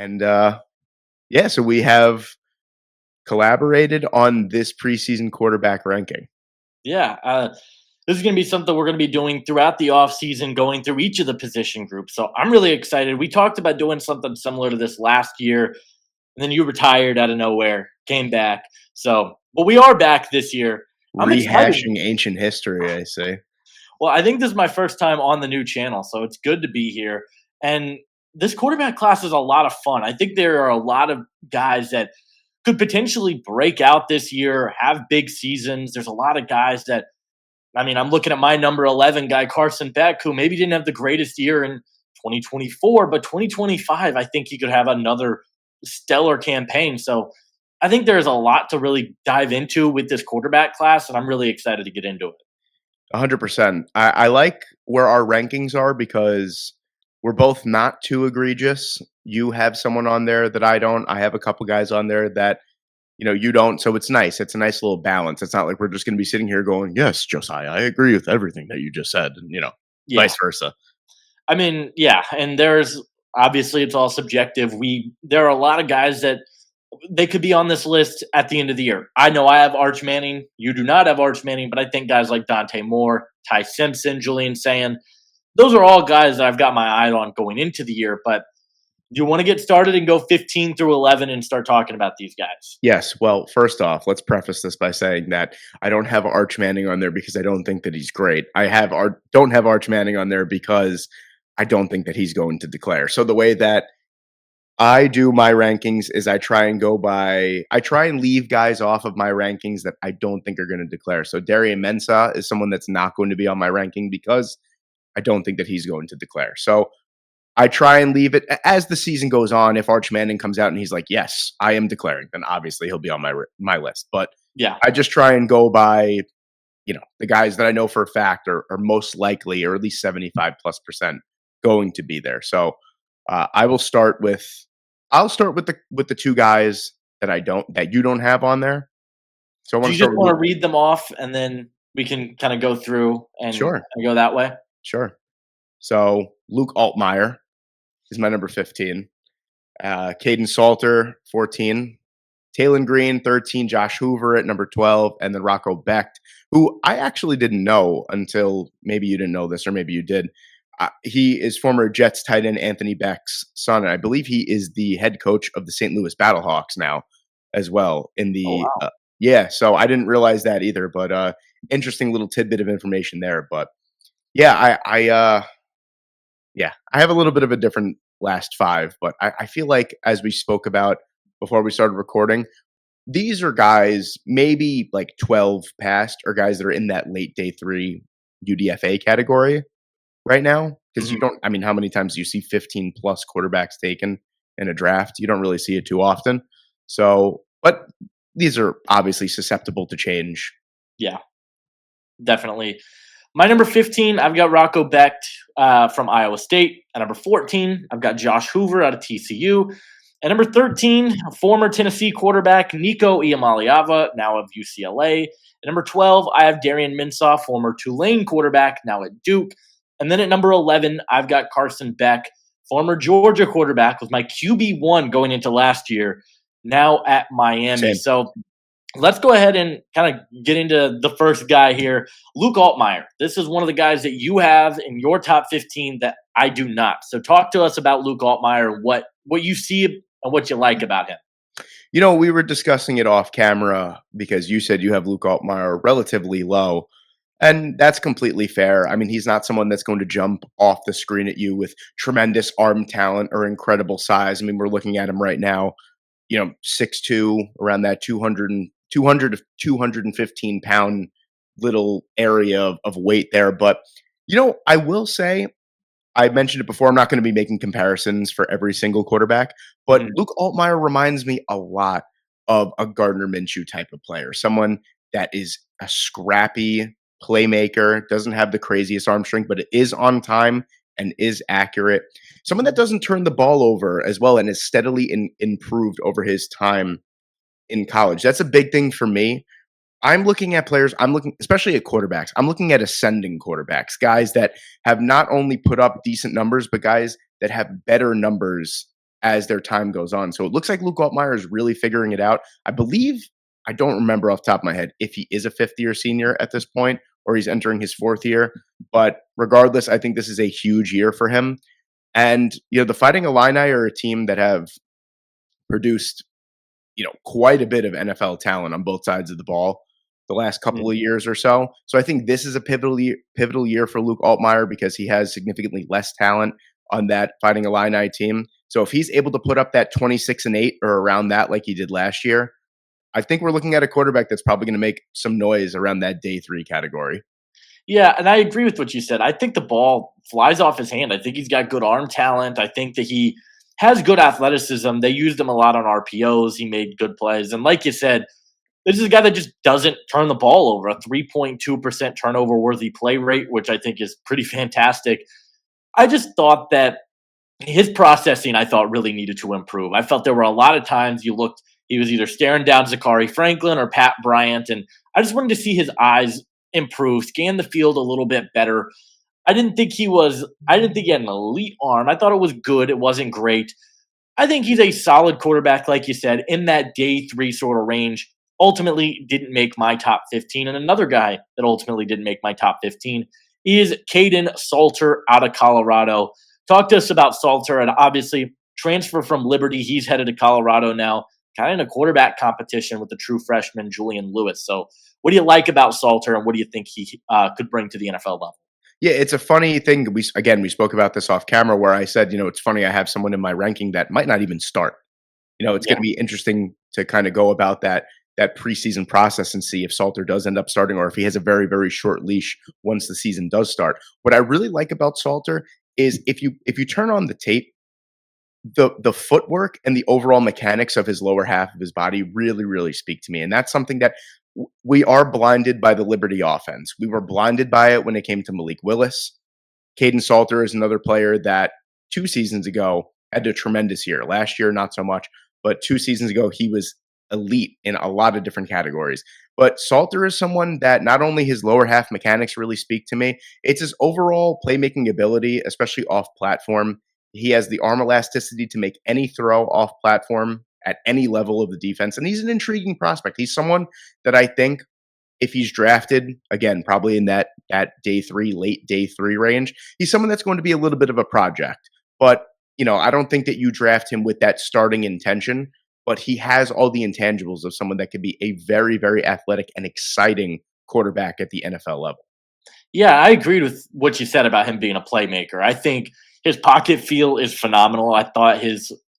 And yeah, so we have collaborated on this preseason quarterback ranking. Yeah, this is going to be something we're going to be doing throughout the offseason, going through each of the position groups. So I'm really excited. We talked about doing something similar to this last year, and then you retired out of nowhere, came back. But we are back this year. I'm excited. Rehashing ancient history, I say. Well, I think this is my first time on the new channel, so it's good to be here. And this quarterback class is a lot of fun. I think there are a lot of guys that could potentially break out this year, have big seasons. There's a lot of guys that, I mean, I'm looking at my number 11 guy, Carson Beck, who maybe didn't have the greatest year in 2024, but 2025, I think he could have another stellar campaign. So I think there's a lot to really dive into with this quarterback class, and I'm really excited to get into it. 100%. I like where our rankings are because we're both not too egregious. You have someone on there that I don't. I have a couple guys on there that you don't. So it's nice. It's a nice little balance. It's not like we're just going to be sitting here going, "Yes, Josiah, I agree with everything that you just said," and Yeah. vice versa. I mean, yeah, and there's obviously it's all subjective. There are a lot of guys that they could be on this list at the end of the year. I know I have Arch Manning. You do not have Arch Manning, but I think guys like Dante Moore, Ty Simpson, Julian Sand, those are all guys that I've got my eye on going into the year. But do you want to get started and go 15 through 11 and start talking about these guys? Yes. Well, first off, let's preface this by saying that I don't have Arch Manning on there because I don't think that he's great. Don't have Arch Manning on there because I don't think that he's going to declare. So the way that I do my rankings is I try and leave guys off of my rankings that I don't think are going to declare. So Darian Mensah is someone that's not going to be on my ranking because I don't think that he's going to declare. So I try and leave it as the season goes on. If Arch Manning comes out and he's like, "Yes, I am declaring," then obviously he'll be on my list. But Yeah. I just try and go by, the guys that I know for a fact are most likely, or at least 75+% going to be there. So I'll start with the two guys that you don't have on there. So I Do want you to just start with want to Luke. read them off and then we can kind of go through and Sure, go that way? sure. So Luke Altmaier is my number 15. Caden Salter, 14. Taylon Green, 13. Josh Hoover at number 12. And then Rocco Becht, who I actually didn't know until maybe you didn't know this, or maybe you did. He is former Jets tight end Anthony Becht's son, and I believe he is the head coach of the St. Louis Battlehawks now as well. Oh, wow. Yeah, so I didn't realize that either, but interesting little tidbit of information there. But yeah, I have a little bit of a different last five, but I feel like as we spoke about before we started recording, these are guys maybe like 12 past, or guys that are in that late day three UDFA category right now. Because Mhm. I mean, how many times do you see 15 plus quarterbacks taken in a draft? You don't really see it too often. So, but these are obviously susceptible to change. Yeah, definitely. My number 15, I've got Rocco Becht from Iowa State. At number 14, I've got Josh Hoover out of TCU. At number 13, former Tennessee quarterback Nico Iamaleava, now of UCLA. At number 12, I have Darian Mensah, former Tulane quarterback, now at Duke. And then at number 11, I've got Carson Beck, former Georgia quarterback, was my QB1 going into last year, now at Miami. Same. So let's go ahead and kind of get into the first guy here, Luke Altmaier. This is one of the guys that you have in your top 15 that I do not. So talk to us about Luke Altmaier, what you see and what you like about him. We were discussing it off camera because you said you have Luke Altmaier relatively low. And that's completely fair. I mean, he's not someone that's going to jump off the screen at you with tremendous arm talent or incredible size. I mean, we're looking at him right now, 6'2", around that 200 to 215-pound little area of weight there. But, I will say, I mentioned it before, I'm not going to be making comparisons for every single quarterback, but Mhm. Luke Altmaier reminds me a lot of a Gardner Minshew type of player, someone that is a scrappy playmaker, doesn't have the craziest arm strength, but it is on time and is accurate. Someone that doesn't turn the ball over as well and is steadily improved over his time in college. That's a big thing for me. I'm looking at players, especially at quarterbacks. I'm looking at ascending quarterbacks, guys that have not only put up decent numbers, but guys that have better numbers as their time goes on. So it looks like Luke Altmaier is really figuring it out. I believe, I don't remember off the top of my head if he is a fifth year senior at this point or he's entering his fourth year. But regardless, I think this is a huge year for him. And, the Fighting Illini are a team that have produced, quite a bit of NFL talent on both sides of the ball the last couple of years or so. So I think this is a pivotal year for Luke Altmaier because he has significantly less talent on that Fighting Illini team. So if he's able to put up that 26-8 or around that like he did last year, I think we're looking at a quarterback that's probably going to make some noise around that day 3 category. Yeah, and I agree with what you said. I think the ball flies off his hand. I think he's got good arm talent. I think that he has good athleticism. They used him a lot on RPOs. He made good plays. And like you said, this is a guy that just doesn't turn the ball over, a 3.2% turnover worthy play rate, which I think is pretty fantastic. I just thought that his processing, I thought, really needed to improve. I felt there were a lot of times you looked, he was either staring down Zachary Franklin or Pat Bryant, and I just wanted to see his eyes improve, scan the field a little bit better. I didn't think he had an elite arm. I thought it was good. It wasn't great. I think he's a solid quarterback, like you said, in that day 3 sort of range. Ultimately didn't make my top 15. And another guy that ultimately didn't make my top 15 is Kaidon Salter out of Colorado. Talk to us about Salter, and obviously transfer from Liberty. He's headed to Colorado now, kind of in a quarterback competition with the true freshman Julian Lewis. So what do you like about Salter, and what do you think he could bring to the NFL level? Yeah, it's a funny thing. We spoke about this off camera where I said, it's funny I have someone in my ranking that might not even start. It's going to be interesting to kind of go about that preseason process and see if Salter does end up starting or if he has a very, very short leash once the season does start. What I really like about Salter is if you turn on the tape, the footwork and the overall mechanics of his lower half of his body really, really speak to me. And that's something that we are blinded by the Liberty offense. We were blinded by it when it came to Malik Willis. Kaidon Salter is another player that 2 seasons ago had a tremendous year. Last year, not so much, but 2 seasons ago, he was elite in a lot of different categories. But Salter is someone that not only his lower half mechanics really speak to me, it's his overall playmaking ability, especially off platform. He has the arm elasticity to make any throw off platform at any level of the defense. And he's an intriguing prospect. He's someone that I think if he's drafted, again, probably in that day 3, late day 3 range, he's someone that's going to be a little bit of a project. But, I don't think that you draft him with that starting intention, but he has all the intangibles of someone that could be a very, very athletic and exciting quarterback at the NFL level. Yeah, I agreed with what you said about him being a playmaker. I think his pocket feel is phenomenal. I thought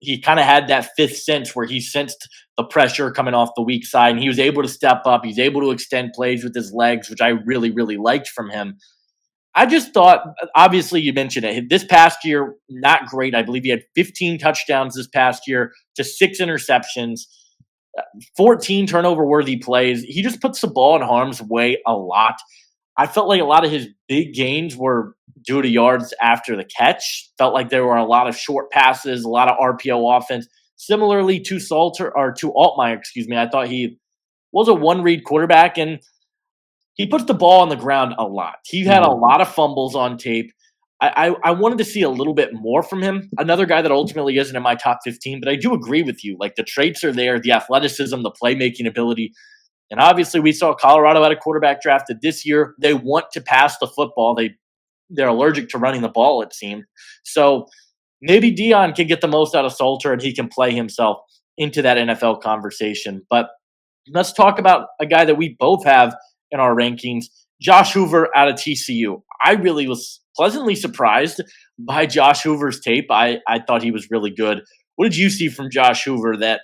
he kind of had that fifth sense where he sensed the pressure coming off the weak side, and he was able to step up. He's able to extend plays with his legs, which I really, really liked from him. I just thought, obviously, you mentioned it. This past year, not great. I believe he had 15 touchdowns this past year to 6 interceptions, 14 turnover-worthy plays. He just puts the ball in harm's way a lot. I felt like a lot of his big gains were due to yards after the catch. Felt like there were a lot of short passes, a lot of RPO offense. Similarly to Altmaier, I thought he was a one-read quarterback, and he puts the ball on the ground a lot. He had a lot of fumbles on tape. I wanted to see a little bit more from him. Another guy that ultimately isn't in my top 15, but I do agree with you. Like, the traits are there, the athleticism, the playmaking ability. And obviously we saw Colorado had a quarterback drafted this year. They want to pass the football. They're allergic to running the ball, it seemed. So maybe Deion can get the most out of Salter and he can play himself into that NFL conversation. But let's talk about a guy that we both have in our rankings, Josh Hoover out of TCU. I really was pleasantly surprised by Josh Hoover's tape. I thought he was really good. What did you see from Josh Hoover that,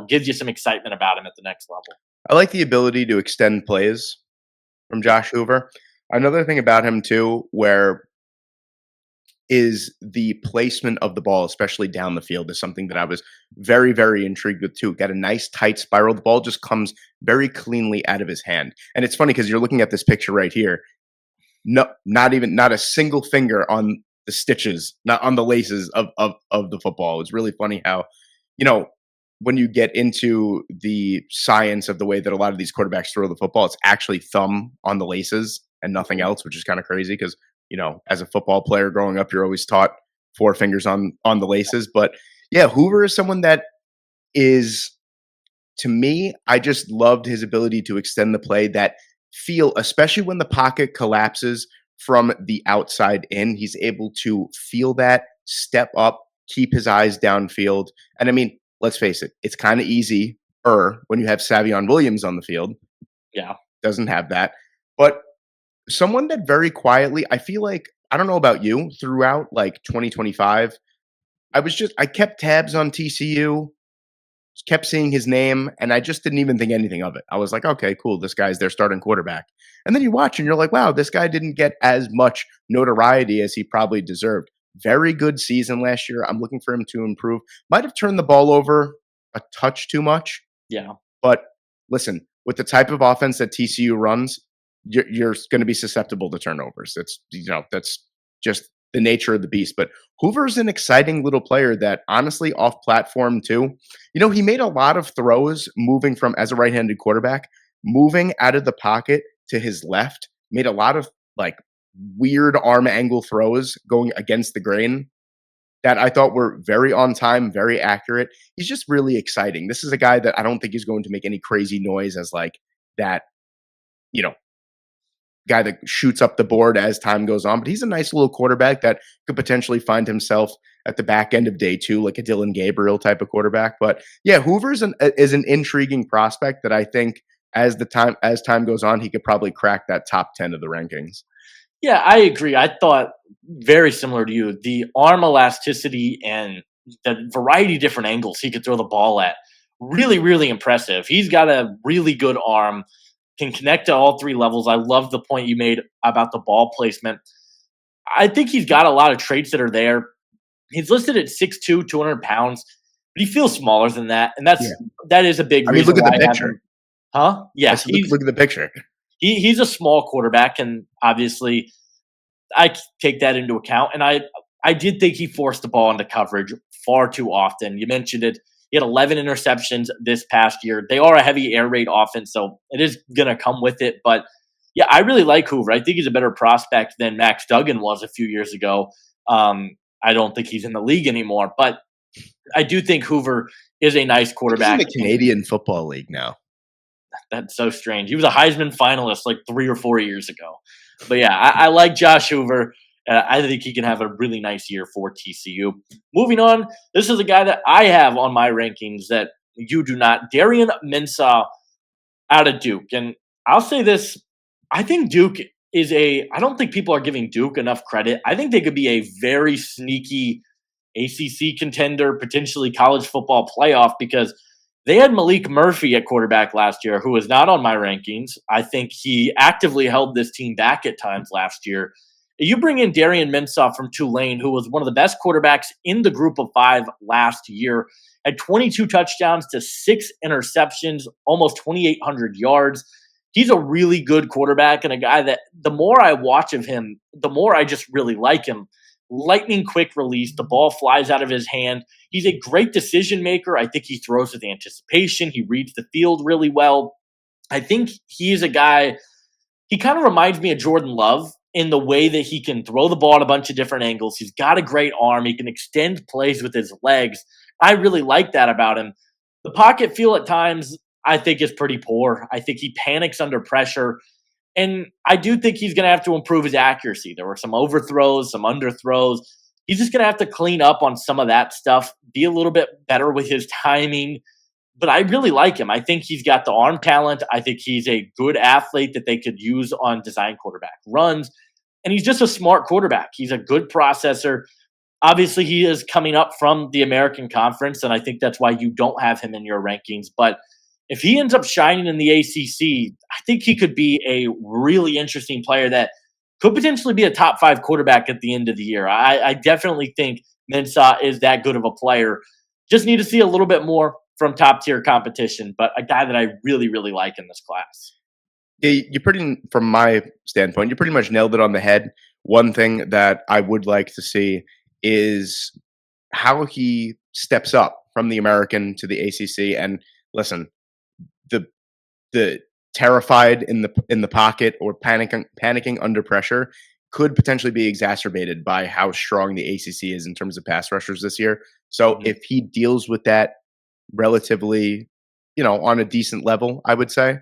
gives you some excitement about him at the next level? I like the ability to extend plays from Josh Hoover. Another thing about him too, where is the placement of the ball, especially down the field, is something that I was very, very intrigued with too. Got a nice tight spiral. The ball just comes very cleanly out of his hand. And it's funny because you're looking at this picture right here. No, not a single finger on the stitches, not on the laces of the football. It's really funny how, when you get into the science of the way that a lot of these quarterbacks throw the football, it's actually thumb on the laces and nothing else, which is kind of crazy because, as a football player growing up, you're always taught 4 fingers on the laces. But, Yeah, Hoover is someone that is, to me, I just loved his ability to extend the play, that feel, especially when the pocket collapses from the outside in. He's able to feel that, step up, keep his eyes downfield. And I mean, let's face it, it's kind of easy when you have Savion Williams on the field. Yeah. Doesn't have that. But someone that very quietly, I feel like, I don't know about you, throughout like 2025, I kept tabs on TCU, kept seeing his name, and I just didn't even think anything of it. I was like, okay, cool, this guy's their starting quarterback. And then you watch and you're like, wow, this guy didn't get as much notoriety as he probably deserved. Very good season last year. I'm looking for him to improve. Might have turned the ball over a touch too much, Yeah. but listen, with the type of offense that TCU runs, you're going to be susceptible to turnovers. That's just the nature of the beast. But Hoover's an exciting little player that, honestly, off platform too. He made a lot of throws moving from, as a right-handed quarterback, moving out of the pocket to his left, made a lot of like weird arm angle throws going against the grain that I thought were very on time, very accurate. He's just really exciting. This is a guy that I don't think he's going to make any crazy noise as like that, you know, guy that shoots up the board as time goes on, but he's a nice little quarterback that could potentially find himself at the back end of day two, like a Dylan Gabriel type of quarterback. But yeah, is an intriguing prospect that I think as time goes on, he could probably crack that top 10 of the rankings. Yeah, I agree. I thought very similar to you. The arm elasticity and the variety of different angles he could throw the ball at, really, really impressive. He's got a really good arm, can connect to all three levels. I love the point you made about the ball placement. I think he's got a lot of traits that are there. He's listed at 6'2", 200 pounds, but he feels smaller than that. And Yeah. that is a big I mean, reason look at why the I have picture. him. Huh? Yeah. Look at the picture. He's a small quarterback, and obviously I take that into account. And I did think he forced the ball into coverage far too often. You mentioned it. He had 11 interceptions this past year. They are a heavy air raid offense, so it is going to come with it. But yeah, I really like Hoover. I think he's a better prospect than Max Duggan was a few years ago. I don't think he's in the league anymore, but I do think Hoover is a nice He's in quarterback. the Canadian Football League now. That's so strange. He was a Heisman finalist like 3 or 4 years ago. But yeah, I like Josh Hoover. I think he can have a really nice year for TCU. Moving on, this is a guy that I have on my rankings that you do not. Darian Mensah out of Duke. And I'll say this, I think Duke I don't think people are giving Duke enough credit. I think they could be a very sneaky ACC contender, potentially college football playoff, because they had Malik Murphy at quarterback last year, who was not on my rankings. I think he actively held this team back at times last year. You bring in Darian Mensah from Tulane, who was one of the best quarterbacks in the group of five last year, had 22 touchdowns to 6 interceptions, almost 2,800 yards. He's a really good quarterback and a guy that the more I watch of him, the more I just really like him. Lightning quick release, the ball flies out of his hand. He's a great decision maker. I think he throws with anticipation. He reads the field really well. I think he's a guy, he kind of reminds me of Jordan Love in the way that he can throw the ball at a bunch of different angles. He's got a great arm. He can extend plays with his legs. I really like that about him. The pocket feel at times, I think, is pretty poor. I think he panics under pressure. And I do think he's going to have to improve his accuracy. There were some overthrows, some underthrows. He's just going to have to clean up on some of that stuff, be a little bit better with his timing. But I really like him. I think he's got the arm talent. I think he's a good athlete that they could use on design quarterback runs. And he's just a smart quarterback. He's a good processor. Obviously, he is coming up from the American Conference, and I think that's why you don't have him in your rankings. But if he ends up shining in the ACC, I think he could be a really interesting player that could potentially be a top 5 quarterback at the end of the year. I definitely think Mensah is that good of a player. Just need to see a little bit more from top tier competition, but a guy that I really, really like in this class. Yeah, from my standpoint, you pretty much nailed it on the head. One thing that I would like to see is how he steps up from the American to the ACC. And listen, the terrified in the pocket or panicking under pressure could potentially be exacerbated by how strong the ACC is in terms of pass rushers this year. So Mhm. if he deals with that relatively, on a decent level, I would say.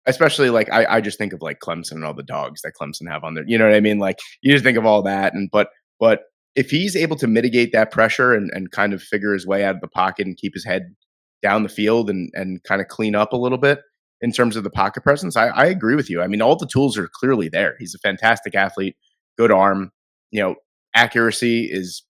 Especially, like, I just think of, like, Clemson and all the dogs that Clemson have on there, you know what I mean? Like, you just think of all that, and but if he's able to mitigate that pressure and kind of figure his way out of the pocket and keep his head down the field and kinda clean up a little bit in terms of the pocket presence, I agree with you. I mean, all the tools are clearly there. He's a fantastic athlete, good arm, you know, accuracy is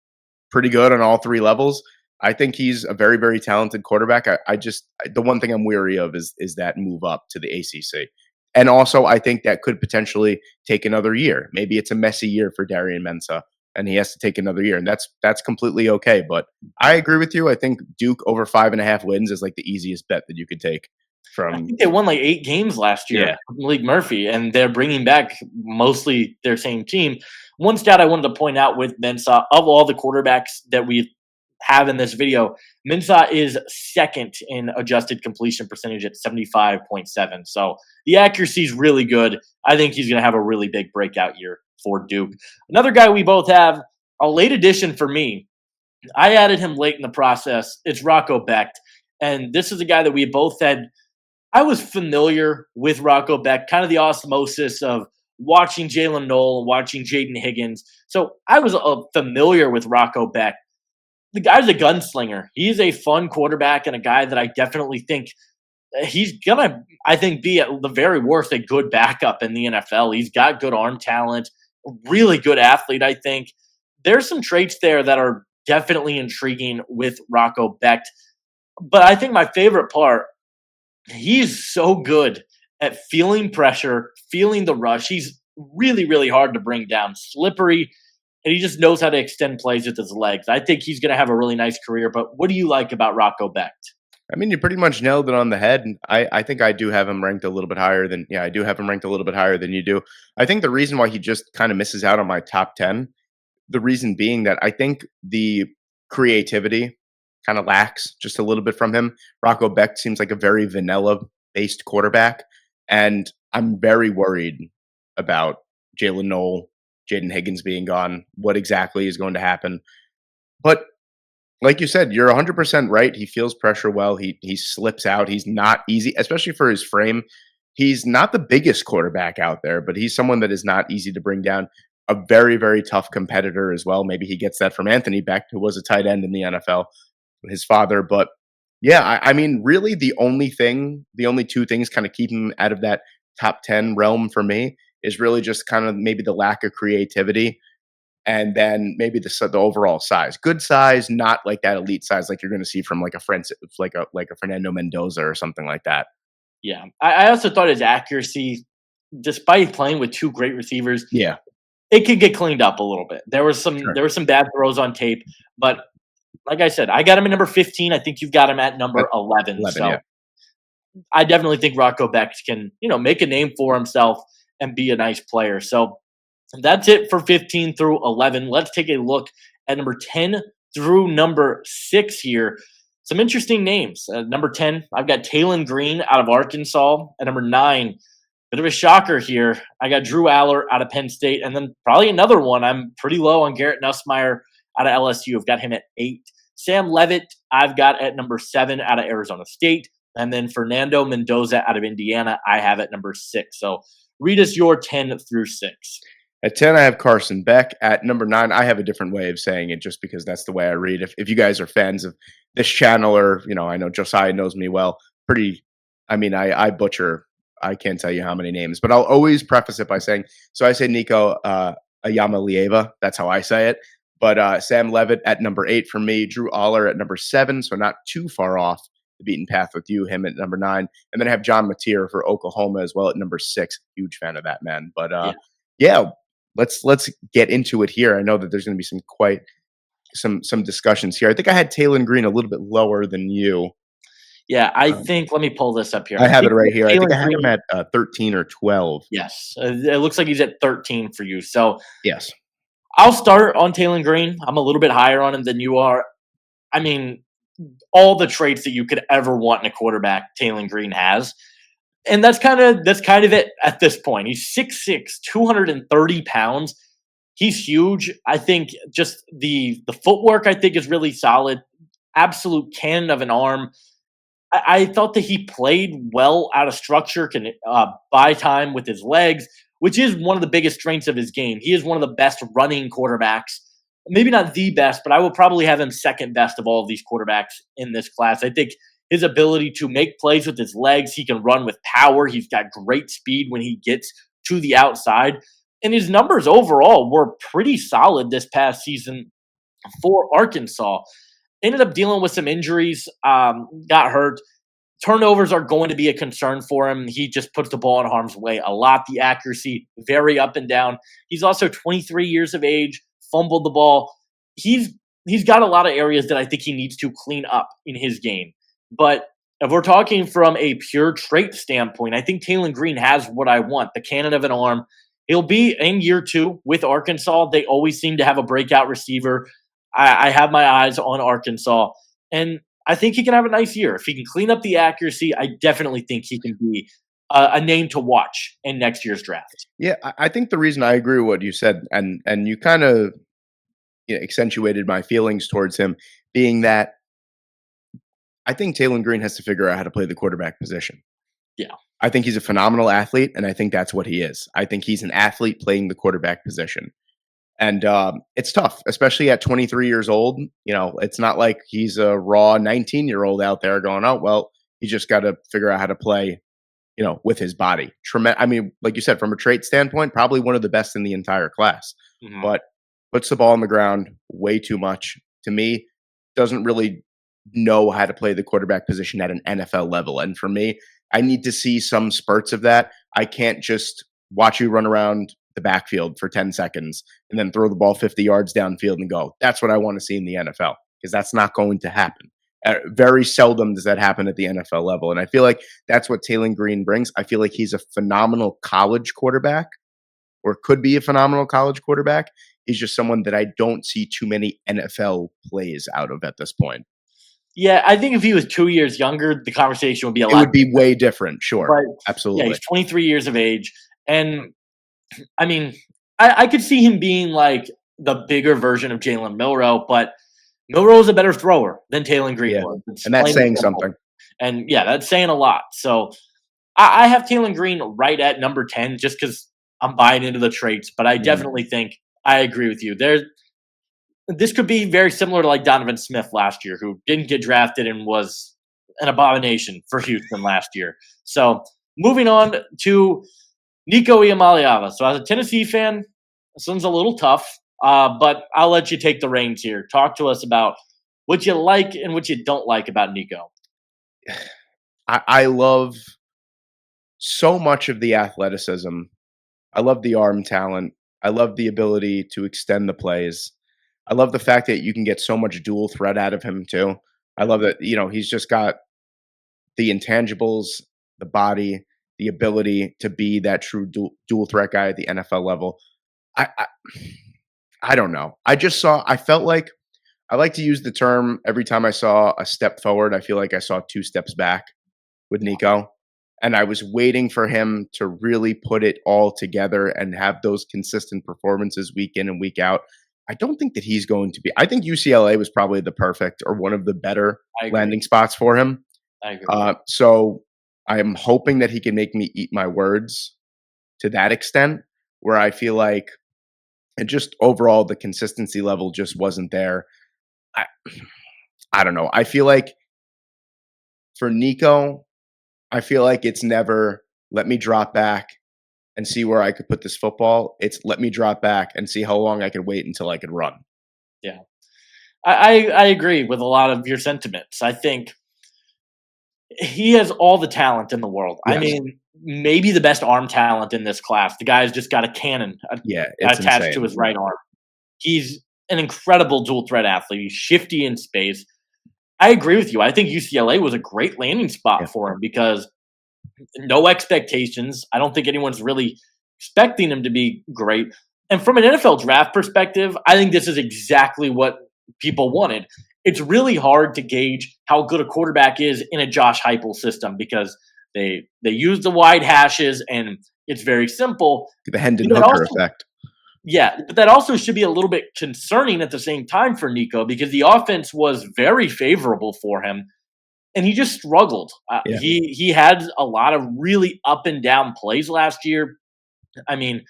pretty good on all 3 levels. I think he's a very, very talented quarterback. The one thing I'm weary of is that move up to the ACC. And also, I think that could potentially take another year. Maybe it's a messy year for Darian Mensah, and he has to take another year, and that's completely okay. But I agree with you. I think Duke over 5.5 wins is like the easiest bet that you could take I from. think they won like 8 games last year Yeah. from Malik Murphy, and they're bringing back mostly their same team. One stat I wanted to point out with Mensah, of all the quarterbacks that we have in this video, Mensah is second in adjusted completion percentage at 75.7. So the accuracy is really good. I think he's going to have a really big breakout year for Duke. Another guy we both have, a late addition for me. I added him late in the process. It's Rocco Becht. And this is a guy that we both said I was familiar with Rocco Becht, kind of the osmosis of watching Jalen Noel, watching Jaden Higgins. So I was familiar with Rocco Becht. The guy's a gunslinger. He's a fun quarterback and a guy that I definitely think he's gonna, I think, be at the very worst a good backup in the NFL. He's got good arm talent, really good athlete. I think there's some traits there that are definitely intriguing with Rocco Becht. But I think my favorite part, he's so good at feeling pressure, feeling the rush. He's really, really hard to bring down, slippery, and he just knows how to extend plays with his legs. I think he's going to have a really nice career. But what do you like about Rocco Becht? I mean, you pretty much nailed it on the head. And I think I do have him ranked a little bit higher than, yeah, I do have him ranked a little bit higher than you do. I think the reason why he just kind of misses out on my top 10, the reason being that I think the creativity kind of lacks just a little bit from him. Rocco Becht seems like a very vanilla based quarterback. And I'm very worried about Jalen Noel, Jaden Higgins being gone, what exactly is going to happen. But like you said, you're 100% right. He feels pressure well. He slips out. He's not easy, especially for his frame. He's not the biggest quarterback out there, but he's someone that is not easy to bring down. A very, very tough competitor as well. Maybe he gets that from Anthony Becht, who was a tight end in the NFL, his father. But yeah, I mean, really, the only two things kind of keep him out of that top 10 realm for me is really just kind of maybe the lack of creativity and then maybe the overall size. Good size, not like that elite size like you're going to see from like a French, like a Fernando Mendoza or something like that. Yeah. I also thought his accuracy, despite playing with two great receivers, Yeah, it could get cleaned up a little bit. sure. There were some bad throws on tape, but like I said, I got him at number 15. I think you've got him at At number 11. 11, So yeah. I definitely think Rocco Becht can, make a name for himself and be a nice player. So that's it for 15 through 11. Let's take a look at number 10 through number 6 here. Some interesting names. Number 10, I've got Talon Green out of Arkansas. At number 9, bit of a shocker here. I got Drew Aller out of Penn State. And then probably another one. I'm pretty low on Garrett Nussmeyer out of LSU. I've got him at 8. Sam Levitt, I've got at number 7 out of Arizona State. And then Fernando Mendoza out of Indiana, I have at number 6. So read us your 10 through 6. At 10, I have Carson Beck. At number 9, I have a different way of saying it just because that's the way I read. If you guys are fans of this channel or, I know Josiah knows me well, I mean, I butcher, I can't tell you how many names, but I'll always preface it by saying, so I say Nico Ayamalieva. That's how I say it. But Sam Levitt at number 8 for me, Drew Aller at number 7, so not too far off the beaten path with you, him at number 9. And then I have John Mateer for Oklahoma as well at number 6. Huge fan of that man. But Yeah. yeah, let's get into it here. I know that there's going to be some discussions here. I think I had Talon Green a little bit lower than you. Yeah, I Um, think, let me pull this up here. I have it think right here. I think Talon I had him Green, at 13 or 12. yes, it looks like he's at 13 for you. So Yes. I'll start on Talon Green. I'm a little bit higher on him than you are. I mean, all the traits that you could ever want in a quarterback, Talon Green has. And that's kind of it at this point. He's 6'6", 230 pounds. He's huge. I think just the footwork I think is really solid. Absolute cannon of an arm. I thought that he played well out of structure, can buy time with his legs, which is one of the biggest strengths of his game. He is one of the best running quarterbacks. Maybe not the best, but I will probably have him second best of all of these quarterbacks in this class. I think his ability to make plays with his legs, he can run with power. He's got great speed when he gets to the outside. And his numbers overall were pretty solid this past season for Arkansas. Ended up dealing with some injuries, got hurt. Turnovers are going to be a concern for him. He just puts the ball in harm's way a lot. The accuracy, very up and down. He's also 23 years of age, fumbled the ball. He's got a lot of areas that I think he needs to clean up in his game. But if we're talking from a pure trait standpoint, I think Taylen Green has what I want, the cannon of an arm. He'll be in year 2 with Arkansas. They always seem to have a breakout receiver. I have my eyes on Arkansas, and I think he can have a nice year. If he can clean up the accuracy, I definitely think he can be a name to watch in next year's draft. Yeah, I think the reason I agree with what you said, and you kind of accentuated my feelings towards him, being that I think Taylen Green has to figure out how to play the quarterback position. Yeah. I think he's a phenomenal athlete, and I think that's what he is. I think he's an athlete playing the quarterback position. And it's tough, especially at 23 years old. It's not like he's a raw 19-year-old out there going, oh, well, he just got to figure out how to play, with his body. I mean, like you said, from a trait standpoint, probably one of the best in the entire class. Mhm. But puts the ball on the ground way too much. To me, doesn't really know how to play the quarterback position at an NFL level. And for me, I need to see some spurts of that. I can't just watch you run around the backfield for 10 seconds and then throw the ball 50 yards downfield and go. That's what I want to see in the NFL, because that's not going to happen. Very seldom does that happen at the NFL level. And I feel like that's what Taylen Green brings. I feel like he's a phenomenal college quarterback, or could be a phenomenal college quarterback. He's just someone that I don't see too many NFL plays out of at this point. Yeah, I think if he was 2 years younger, the conversation would be a It lot would be different. way different. Sure. But yeah, Absolutely. he's 23 years of age. And I mean, I could see him being like the bigger version of Jalen Milroe, but Milroe is a better thrower than Taylen Green Yeah. was. It's And that's plain saying simple. something. And yeah, that's saying a lot. So I have Taylen Green right at number 10 just because I'm buying into the traits, but I Mhm. definitely think I agree with you. This could be very similar to like Donovan Smith last year, who didn't get drafted and was an abomination for Houston last year. So moving on to Nico Iamaleava. So as a Tennessee fan, this one's a little tough, but I'll let you take the reins here. Talk to us about what you like and what you don't like about Nico. I love so much of the athleticism. I love the arm talent. I love the ability to extend the plays. I love the fact that you can get so much dual threat out of him too. I love that, he's just got the intangibles, the body, the ability to be that true dual threat guy at the NFL level. I I don't know. I felt like I like to use the term every time I saw a step forward, I feel like I saw 2 steps back with Nico. And I was waiting for him to really put it all together and have those consistent performances week in and week out. I don't think that he's going to be. I think UCLA was probably the perfect, or one of the better I agree. landing spots for him. I agree. So I am hoping that he can make me eat my words to that extent, where I feel like it just overall the consistency level just wasn't there. I I don't know. I feel like for Nico, I feel like it's never let me drop back and see where I could put this football. It's let me drop back and see how long I could wait until I could run. Yeah. I agree with a lot of your sentiments. I think he has all the talent in the world. I Yes. mean, maybe the best arm talent in this class. The guy's just got a cannon Yeah, it's attached insane. to his right arm. He's an incredible dual threat athlete. He's shifty in space. I agree with you. I think UCLA was a great landing spot Yeah. for him because no expectations. I don't think anyone's really expecting him to be great. And from an NFL draft perspective, I think this is exactly what people wanted. It's really hard to gauge how good a quarterback is in a Josh Heupel system because they use the wide hashes and it's very simple. The Hendon But Hooker also- effect. Yeah, but that also should be a little bit concerning at the same time for Nico because the offense was very favorable for him, and he just struggled. Yeah. He had a lot of really up and down plays last year. I mean,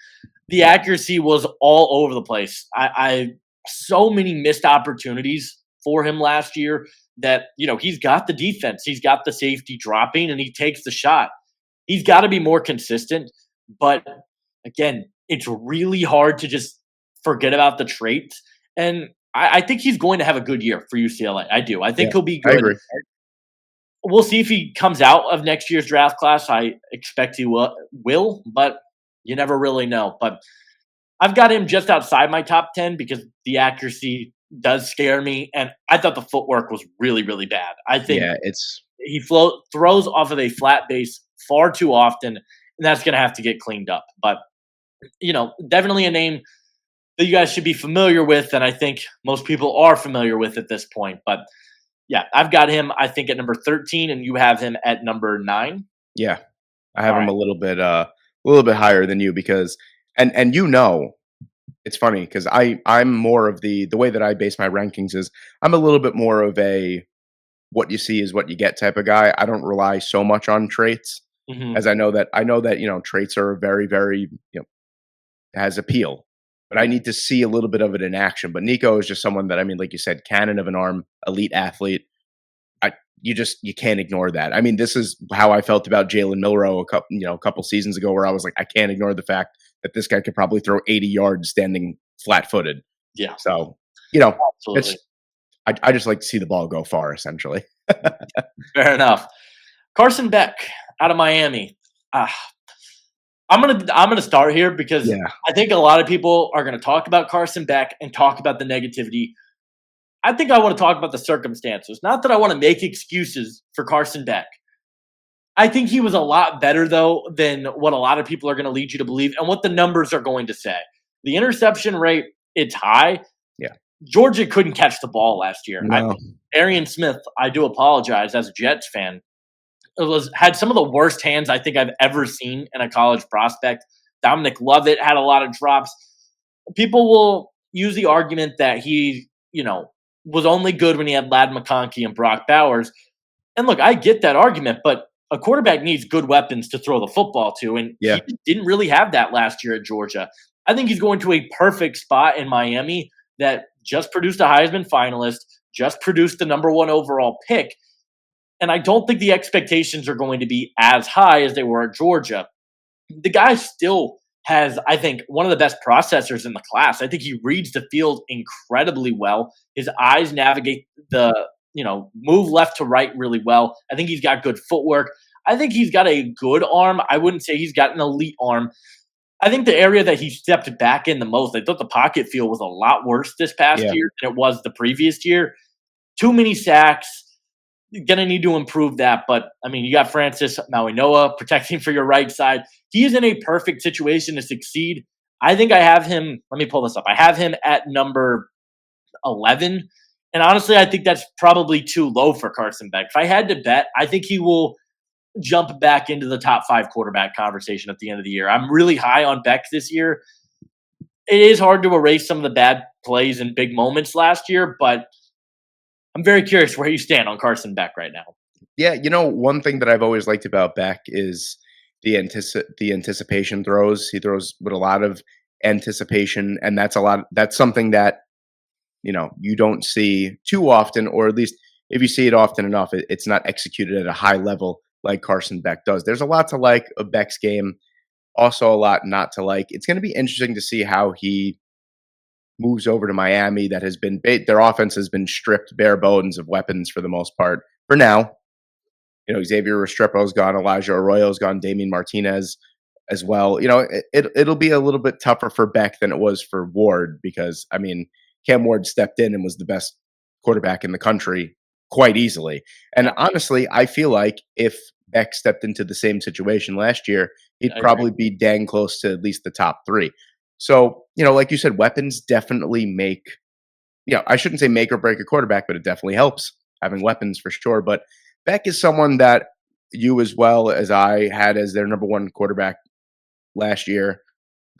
the accuracy was all over the place. I so many missed opportunities for him last year that he's got the defense, he's got the safety dropping, and he takes the shot. He's got to be more consistent, but again, it's really hard to just forget about the traits. And I think he's going to have a good year for UCLA. I do. I think Yeah. he'll be I good. agree. We'll see if he comes out of next year's draft class. I expect he will, but you never really know. But I've got him just outside my top 10 because the accuracy does scare me. And I thought the footwork was really, really bad. I think Yeah, it's he throws off of a flat base far too often, and that's going to have to get cleaned up. But, definitely a name that you guys should be familiar with. And I think most people are familiar with at this point. But yeah, I've got him, I think, at number 13, and you have him at number 9. yeah. I have All him right. a little bit higher than you because and it's funny because I'm more of the way that I base my rankings is I'm a little bit more of a what you see is what you get type of guy. I don't rely so much on traits Hmm. as I know that traits are very, very, has appeal. But I need to see a little bit of it in action. But Nico is just someone that I mean, like you said, cannon of an arm, elite athlete. You can't ignore that. I mean, this is how I felt about Jalen Milrow a couple seasons ago, where I was like, I can't ignore the fact that this guy could probably throw 80 yards standing flat footed. Yeah, So, you know, absolutely. it's I just like to see the ball go far, essentially. Fair enough. Carson Beck out of Miami. Ah, I'm gonna start here because Yeah, I think a lot of people are gonna talk about Carson Beck and talk about the negativity. I think I want to talk about the circumstances. Not that I want to make excuses for Carson Beck. I think he was a lot better though than what a lot of people are going to lead you to believe and what the numbers are going to say. The interception rate, it's high. yeah. Georgia couldn't catch the ball last year. No, Arian Smith, I do apologize as a Jets fan. It had some of the worst hands I think I've ever seen in a college prospect. Dominic Lovett had a lot of drops. People will use the argument that he, was only good when he had Lad McConkey and Brock Bowers. And look, I get that argument, but a quarterback needs good weapons to throw the football to, and yeah, he didn't really have that last year at Georgia. I think he's going to a perfect spot in Miami that just produced a Heisman finalist, just produced the number one overall pick. And I don't think the expectations are going to be as high as they were at Georgia. The guy still has, I think, one of the best processors in the class. I think he reads the field incredibly well. His eyes navigate move left to right really well. I think he's got good footwork. I think he's got a good arm. I wouldn't say he's got an elite arm. I think the area that he stepped back in the most, I thought the pocket feel was a lot worse this past yeah, year than it was the previous year. Too many sacks. Gonna need to improve that, but I mean, you got Francis Mauigoa protecting for your right side. He is in a perfect situation to succeed. I think I have him. Let me pull this up. I have him at number 11, and honestly, I think that's probably too low for Carson Beck. If I had to bet, I think he will jump back into the top 5 quarterback conversation at the end of the year. I'm really high on Beck this year. It is hard to erase some of the bad plays and big moments last year, but I'm very curious where you stand on Carson Beck right now. yeah. One thing that I've always liked about Beck is the anticipation throws. He throws with a lot of anticipation, and that's something that you don't see too often, or at least if you see it often enough, it's not executed at a high level like Carson Beck does. There's a lot to like of Beck's game, also a lot not to like. It's going to be interesting to see how he moves over to Miami. That has been their offense has been stripped bare bones of weapons for the most part for now. Xavier Restrepo's gone, Elijah Arroyo's gone, Damian Martinez as well. It'll be a little bit tougher for Beck than it was for Ward because I mean Cam Ward stepped in and was the best quarterback in the country quite easily. And Yeah, honestly, I feel like if Beck stepped into the same situation last year, he'd I agree. probably be dang close to at least the top 3. So, like you said, weapons definitely I shouldn't say make or break a quarterback, but it definitely helps having weapons for sure. But Beck is someone that you as well as I had as their number one quarterback last year.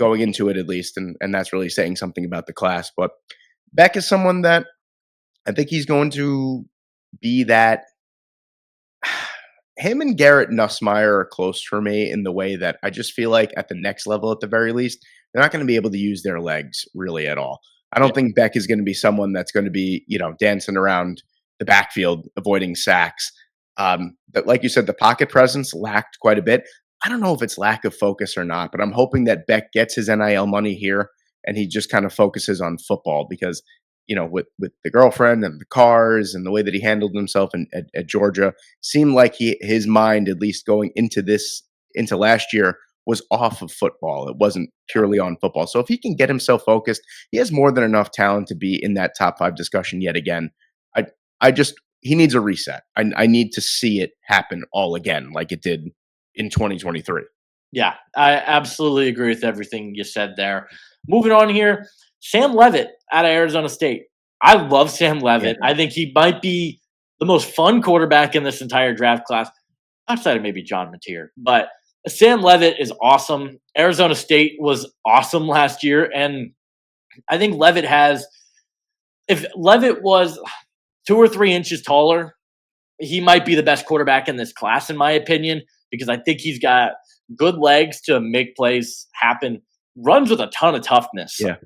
going into it at least, and that's really saying something about the class. But Beck is someone that I think he's going to be that. Him and Garrett Nussmeier are close for me in the way that I just feel like at the next level, at the very least, they're not going to be able to use their legs really at all. I Yeah. don't think Beck is going to be someone that's going to be, dancing around the backfield, avoiding sacks. But like you said, the pocket presence lacked quite a bit. I don't know if it's lack of focus or not, but I'm hoping that Beck gets his NIL money here and he just kind of focuses on football because with the girlfriend and the cars and the way that he handled himself at Georgia, seemed like his mind, at least going into last year, was off of football. It wasn't purely on football. So if he can get himself focused, he has more than enough talent to be in that top 5 discussion yet again. I just he needs a reset. I need to see it happen all again, like it did in 2023. Yeah, I absolutely agree with everything you said there. Moving on here, Sam Levitt out of Arizona State. I love Sam Levitt. Yeah. I think he might be the most fun quarterback in this entire draft class, outside of maybe John Mateer. But Sam Levitt is awesome. Arizona State was awesome last year, and I think Levitt has. If Levitt was 2 or 3 inches taller, he might be the best quarterback in this class, in my opinion, because I think he's got good legs to make plays happen. Runs with a ton of toughness. Yeah.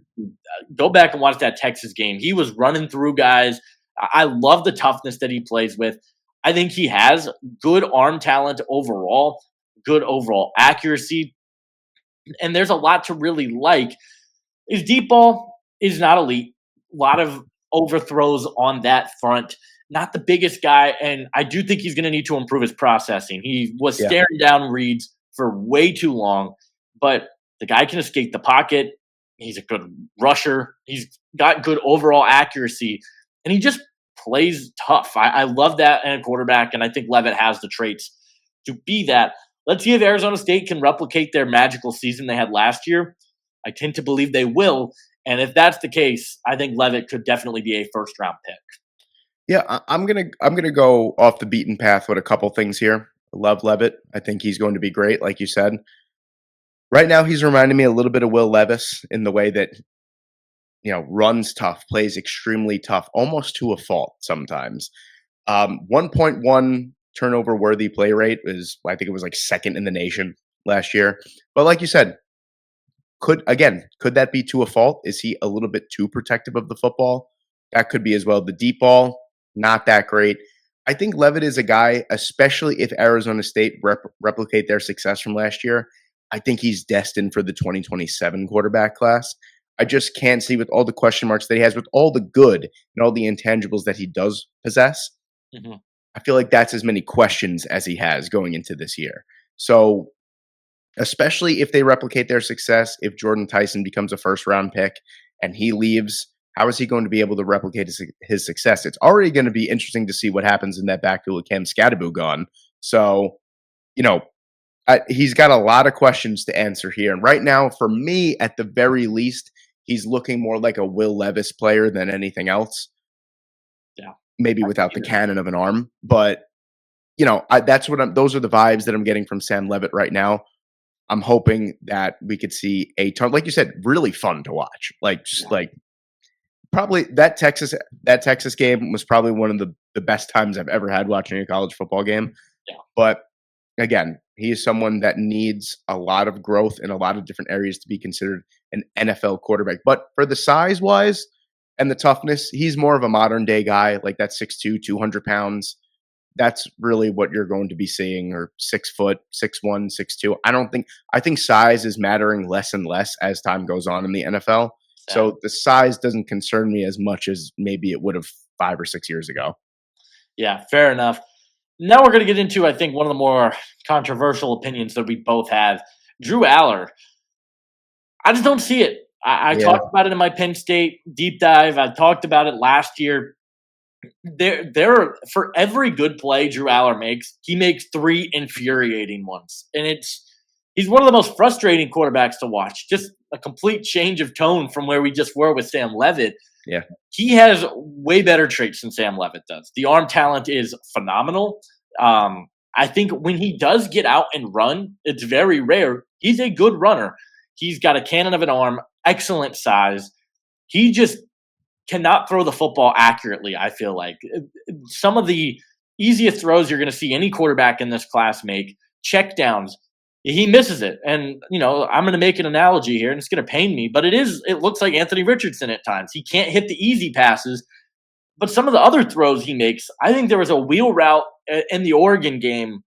Go back and watch that Texas game. He was running through guys. I love the toughness that he plays with. I think he has good arm talent overall, good overall accuracy, and there's a lot to really like. His deep ball is not elite. A lot of overthrows on that front. Not the biggest guy, and I do think he's going to need to improve his processing. He was Yeah. staring down reads for way too long, but the guy can escape the pocket. He's a good rusher. He's got good overall accuracy, and he just plays tough. I love that in a quarterback, and I think Levitt has the traits to be that. Let's see if Arizona State can replicate their magical season they had last year. I tend to believe they will, and if that's the case, I think Levitt could definitely be a first-round pick. Yeah, I'm gonna go off the beaten path with a couple things here. I love Levitt. I think he's going to be great, like you said. Right now, he's reminding me a little bit of Will Levis in the way that runs tough, plays extremely tough, almost to a fault sometimes. 1.1 turnover worthy play rate is, I think it was like second in the nation last year. But like you said, could that be to a fault? Is he a little bit too protective of the football? That could be as well. The deep ball, not that great. I think Levitt is a guy, especially if Arizona State replicate their success from last year. I think he's destined for the 2027 quarterback class. I just can't see, with all the question marks that he has, with all the good and all the intangibles that he does possess. Mhm. I feel like that's as many questions as he has going into this year. So, especially if they replicate their success, if Jordan Tyson becomes a first round pick and he leaves, how is he going to be able to replicate his success? It's already going to be interesting to see what happens in that backfield with Cam Scatterbu gone. So, he's got a lot of questions to answer here. And right now, for me, at the very least, he's looking more like a Will Levis player than anything else. Yeah. Maybe without the cannon of an arm. But, those are the vibes that I'm getting from Sam Levitt right now. I'm hoping that we could see a ton, like you said, really fun to watch. Probably that Texas game was probably one of the best times I've ever had watching a college football game. Yeah. But again, he is someone that needs a lot of growth in a lot of different areas to be considered an NFL quarterback. But for the size wise and the toughness, he's more of a modern day guy, like that 6'2", 200 pounds. That's really what you're going to be seeing, or 6 foot, 6'1", 6'2". I think size is mattering less and less as time goes on in the NFL. So the size doesn't concern me as much as maybe it would have 5 or 6 years ago. Yeah, fair enough. Now we're going to get into, I think, one of the more controversial opinions that we both have. Drew Aller. I just don't see it. I talked about it in my Penn State deep dive. I talked about it last year. There, for every good play Drew Aller makes, he makes 3 infuriating ones. And he's one of the most frustrating quarterbacks to watch. Just a complete change of tone from where we just were with Sam Levitt. Yeah. He has way better traits than Sam Levitt does. The arm talent is phenomenal. I think when he does get out and run, it's very rare. He's a good runner. He's got a cannon of an arm, excellent size. He just cannot throw the football accurately, I feel like. Some of the easiest throws you're going to see any quarterback in this class make, check downs, he misses it. And, I'm going to make an analogy here and it's going to pain me, but it looks like Anthony Richardson at times. He can't hit the easy passes, but some of the other throws he makes, I think there was a wheel route in the Oregon game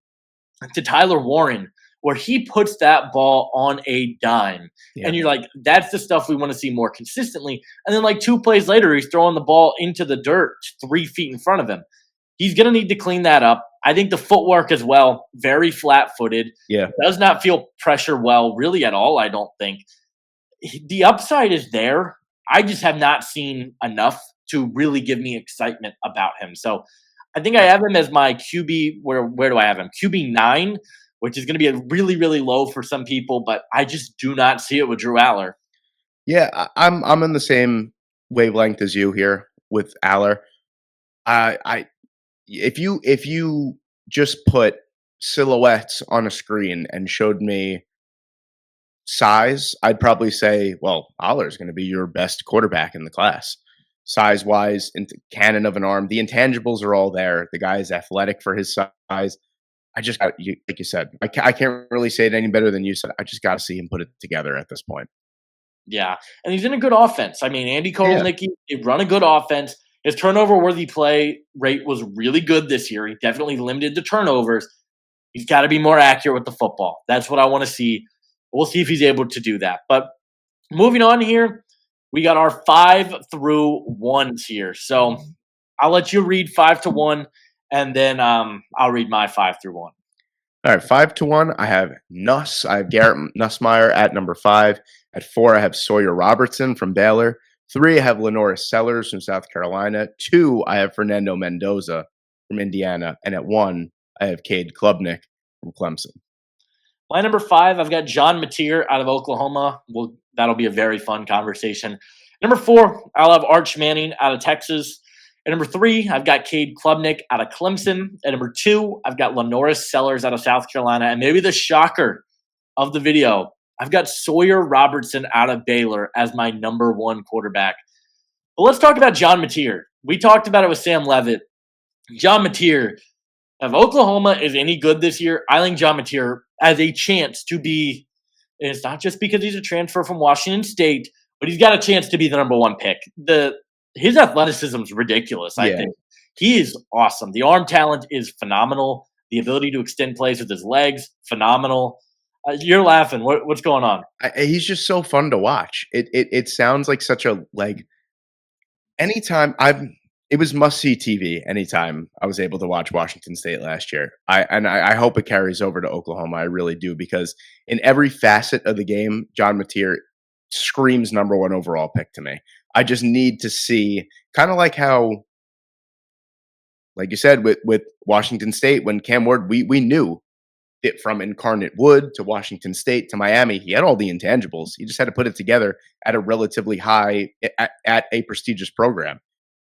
to Tyler Warren where he puts that ball on a dime. Yeah. And you're like, that's the stuff we want to see more consistently. And then like 2 plays later, he's throwing the ball into the dirt 3 feet in front of him. He's going to need to clean that up. I think the footwork as well, very flat-footed. Yeah. Does not feel pressure well really at all, I don't think. The upside is there. I just have not seen enough to really give me excitement about him. So I think I have him as my QB. Where do I have him? QB 9, which is going to be a really, really low for some people, but I just do not see it with Drew Aller. Yeah, I'm in the same wavelength as you here with Aller. If you just put silhouettes on a screen and showed me size, I'd probably say, well, Aller's going to be your best quarterback in the class. Size wise, and cannon of an arm, the intangibles are all there. The guy is athletic for his size. I just got you, like you said. I can't really say it any better than you said. I just got to see him put it together at this point. Yeah, and he's in a good offense. I mean, Andy Kotelnicki, he run a good offense. His turnover-worthy play rate was really good this year. He definitely limited the turnovers. He's got to be more accurate with the football. That's what I want to see. We'll see if he's able to do that. But moving on here, we got our 5 through 1s here. So I'll let you read 5 to 1, and then I'll read my 5 through 1. All right, 5 to 1. I have Nuss. I have Garrett Nussmeyer at number 5. At 4, I have Sawyer Robertson from Baylor. 3, I have Lenoris Sellers from South Carolina. 2, I have Fernando Mendoza from Indiana. And at 1, I have Cade Klubnik from Clemson. My number 5, I've got John Mateer out of Oklahoma. That'll be a very fun conversation. Number 4, I'll have Arch Manning out of Texas. At number 3, I've got Cade Klubnik out of Clemson. At number 2, I've got Lenoris Sellers out of South Carolina. And maybe the shocker of the video, I've got Sawyer Robertson out of Baylor as my number 1 quarterback. But let's talk about John Mateer. We talked about it with Sam Levitt. John Mateer, if Oklahoma is any good this year, I think John Mateer has a chance to be, and it's not just because he's a transfer from Washington State, but he's got a chance to be the number 1 pick. His athleticism is ridiculous, I think. He is awesome. The arm talent is phenomenal. The ability to extend plays with his legs, phenomenal. You're laughing. What's going on? He's just so fun to watch. It sounds like such a anytime it was must see TV anytime I was able to watch Washington State last year. I hope it carries over to Oklahoma. I really do, because in every facet of the game, John Mateer screams number 1 overall pick to me. I just need to see, kind of like how, like you said, with Washington State, when Cam Ward, we knew it from Incarnate Wood to Washington State to Miami. He had all the intangibles. He just had to put it together at a relatively high, at a prestigious program.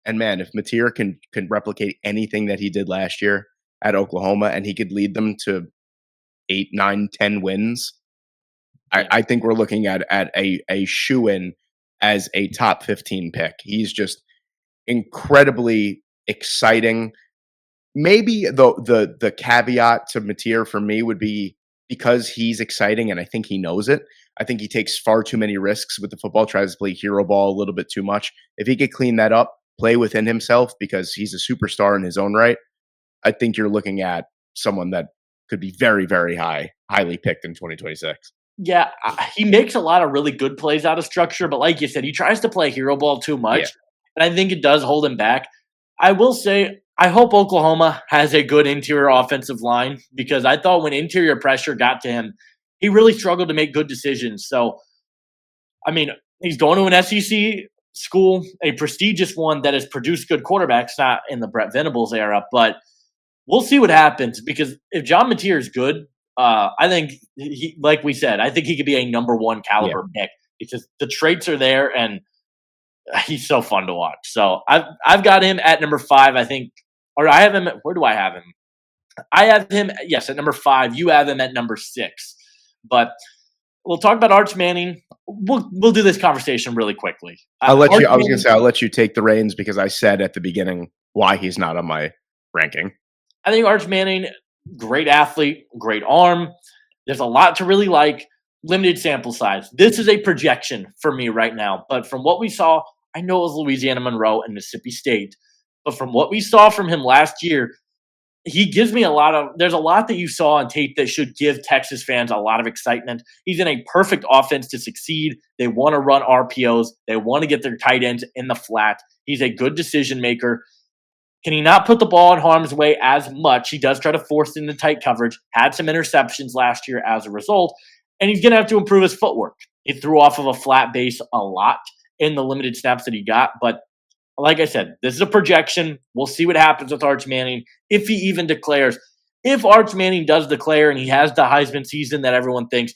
And man, if Mateer can replicate anything that he did last year at Oklahoma, and he could lead them to 8, 9, 10 wins, I think we're looking at a shoe-in as a top 15 pick. He's just incredibly exciting. Maybe the caveat to Mateer for me would be, because he's exciting and I think he knows it, I think he takes far too many risks with the football, tries to play hero ball a little bit too much. If he could clean that up, play within himself, because he's a superstar in his own right, I think you're looking at someone that could be very, very highly picked in 2026. Yeah, he makes a lot of really good plays out of structure, but like you said, he tries to play hero ball too much, and I think it does hold him back. I will say, I hope Oklahoma has a good interior offensive line, because I thought when interior pressure got to him, he really struggled to make good decisions. So, I mean, he's going to an SEC school, a prestigious one that has produced good quarterbacks, not in the Brett Venables era, but we'll see what happens, because if John Mateer is good, I think he, like we said, I think he could be a number 1 caliber pick, because the traits are there and he's so fun to watch. So I've got him at number 5, I think, or I have him. Where do I have him? I have him, yes, at number 5. You have him at number 6. But we'll talk about Arch Manning. We'll do this conversation really quickly. I'll let Arch you. I was gonna Manning, say I'll let you take the reins because I said at the beginning why he's not on my ranking. I think Arch Manning, great athlete, great arm. There's a lot to really like. Limited sample size. This is a projection for me right now, but from what we saw, I know it was Louisiana Monroe and Mississippi State, but from what we saw from him last year, he gives me a lot of there's a lot that you saw on tape that should give Texas fans a lot of excitement. He's in a perfect offense to succeed. They want to run RPOs. They want to get their tight ends in the flat. He's a good decision maker. Can he not put the ball in harm's way as much? He does try to force into tight coverage. Had some interceptions last year as a result, and he's going to have to improve his footwork. He threw off of a flat base a lot in the limited snaps that he got, but like I said, this is a projection. We'll see what happens with Arch Manning if he even declares. If Arch Manning does declare and he has the Heisman season that everyone thinks,